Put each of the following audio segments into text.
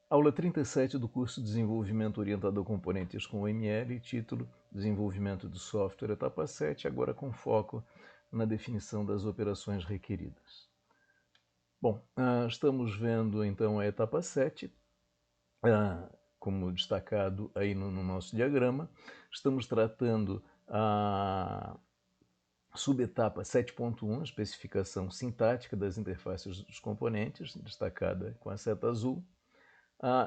Aula 37 do curso Desenvolvimento Orientado a Componentes com ML, título Desenvolvimento de Software, etapa 7, agora com foco na definição das operações requeridas. Bom, estamos vendo então a etapa 7, como destacado aí no nosso diagrama. Estamos tratando a subetapa 7.1, especificação sintática das interfaces dos componentes, destacada com a seta azul.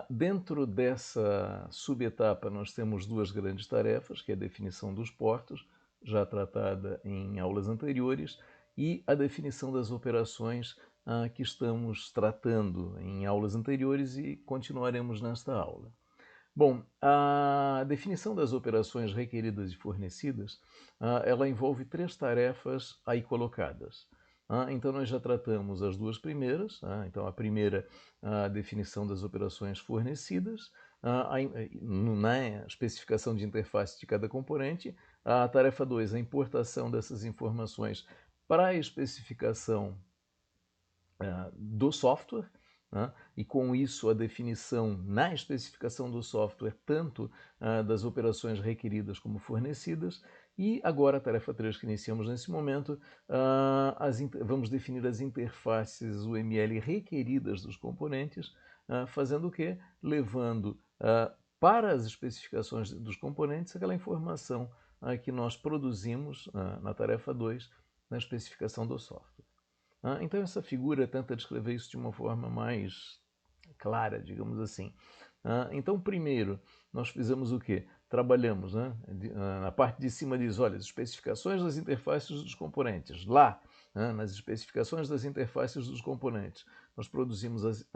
Dentro dessa subetapa nós temos duas grandes tarefas, que é a definição dos portos, já tratada em aulas anteriores, e a definição das operações que estamos tratando em aulas anteriores e continuaremos nesta aula. Bom, a definição das operações requeridas e fornecidas, ela envolve três tarefas aí colocadas. Então, nós já tratamos as duas primeiras. Então, a primeira, a definição das operações fornecidas, na especificação de interface de cada componente. A tarefa 2, a importação dessas informações para a especificação do software, e com isso a definição na especificação do software tanto das operações requeridas como fornecidas. E agora a tarefa 3 que iniciamos nesse momento, vamos definir as interfaces UML requeridas dos componentes, fazendo o quê? Levando para as especificações dos componentes aquela informação que nós produzimos na tarefa 2 na especificação do software. Então essa figura tenta descrever isso de uma forma mais clara, digamos assim. Então, primeiro, nós fizemos o quê? Trabalhamos, na parte de cima diz, olha, as especificações das interfaces dos componentes. Lá, nas especificações das interfaces dos componentes, nós produzimos as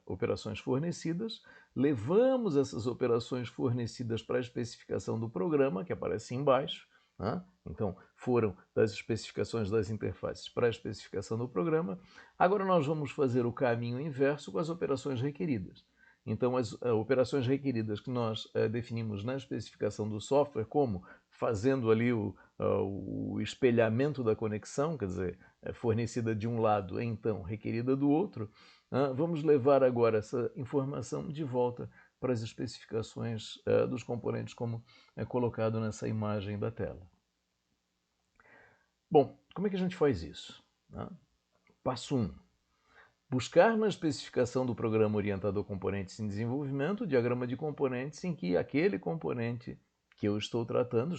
operações fornecidas, levamos essas operações fornecidas para a especificação do programa, que aparece embaixo. Então, foram das especificações das interfaces para a especificação do programa. Agora nós vamos fazer o caminho inverso com as operações requeridas. Então, as operações requeridas que nós definimos na especificação do software, como fazendo ali o espelhamento da conexão, quer dizer, fornecida de um lado e então requerida do outro, vamos levar agora essa informação de volta para as especificações dos componentes, como é colocado nessa imagem da tela. Bom, como é que a gente faz isso? Passo 1. Buscar na especificação do programa orientado a componentes em desenvolvimento o diagrama de componentes em que aquele componente que eu estou tratando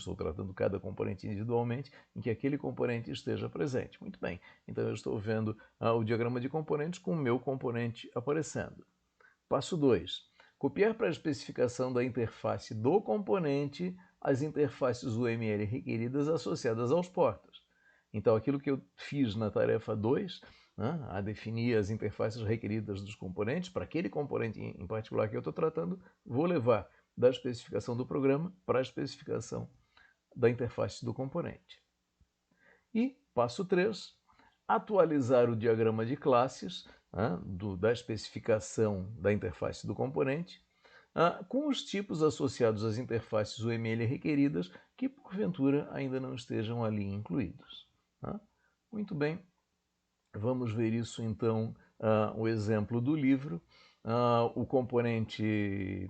cada componente individualmente, em que aquele componente esteja presente. Muito bem, então eu estou vendo o diagrama de componentes com o meu componente aparecendo. Passo 2. Copiar para a especificação da interface do componente as interfaces UML requeridas associadas aos portos. Então, aquilo que eu fiz na tarefa 2, a definir as interfaces requeridas dos componentes, para aquele componente em particular que eu estou tratando, vou levar da especificação do programa para a especificação da interface do componente. E passo 3, atualizar o diagrama de classes da especificação da interface do componente com os tipos associados às interfaces UML requeridas que, porventura, ainda não estejam ali incluídos. Muito bem, vamos ver isso então, o exemplo do livro. O componente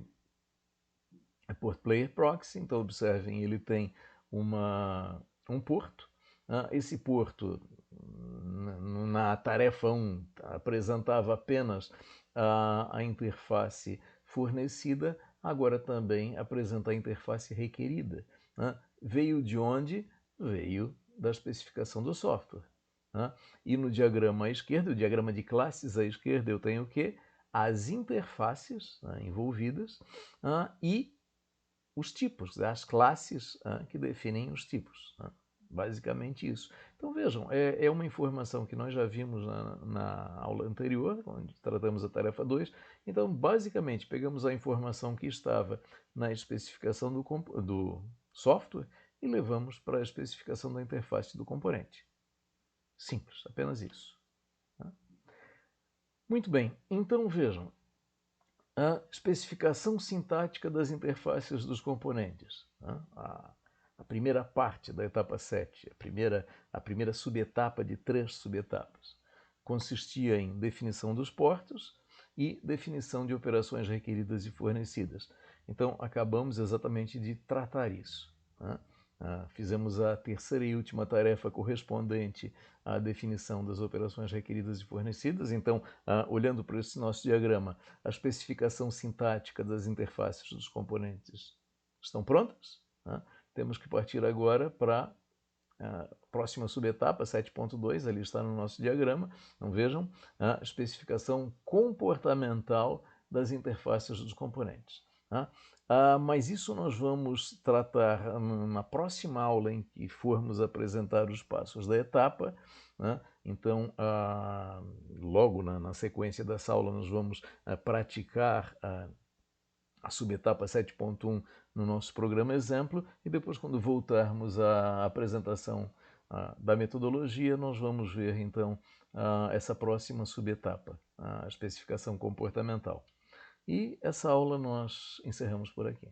é Port Player Proxy, então observem, ele tem um porto. Esse porto, na tarefa 1, apresentava apenas a interface fornecida, agora também apresenta a interface requerida. Veio de onde? Veio da especificação do software. E no diagrama à esquerda, o diagrama de classes à esquerda, eu tenho o quê? As interfaces envolvidas e os tipos, as classes que definem os tipos. Basicamente isso. Então vejam, é uma informação que nós já vimos na aula anterior, onde tratamos a tarefa 2. Então, basicamente, pegamos a informação que estava na especificação do software e levamos para a especificação da interface do componente. Simples, apenas isso. Muito bem, então vejam, a especificação sintática das interfaces dos componentes. A primeira parte da etapa 7, a primeira subetapa de 3 subetapas, consistia em definição dos portos e definição de operações requeridas e fornecidas. Então, acabamos exatamente de tratar isso, né? Fizemos a terceira e última tarefa correspondente à definição das operações requeridas e fornecidas. Então, olhando para esse nosso diagrama, a especificação sintática das interfaces dos componentes estão prontas, né? Temos que partir agora para a próxima subetapa, 7.2, ali está no nosso diagrama. Então, vejam a especificação comportamental das interfaces dos componentes, tá? Mas isso nós vamos tratar na próxima aula em que formos apresentar os passos da etapa, né? Então, logo na sequência dessa aula, nós vamos praticar a subetapa 7.1 no nosso programa exemplo, e depois, quando voltarmos à apresentação da metodologia, nós vamos ver então essa próxima subetapa, a especificação comportamental. E essa aula nós encerramos por aqui.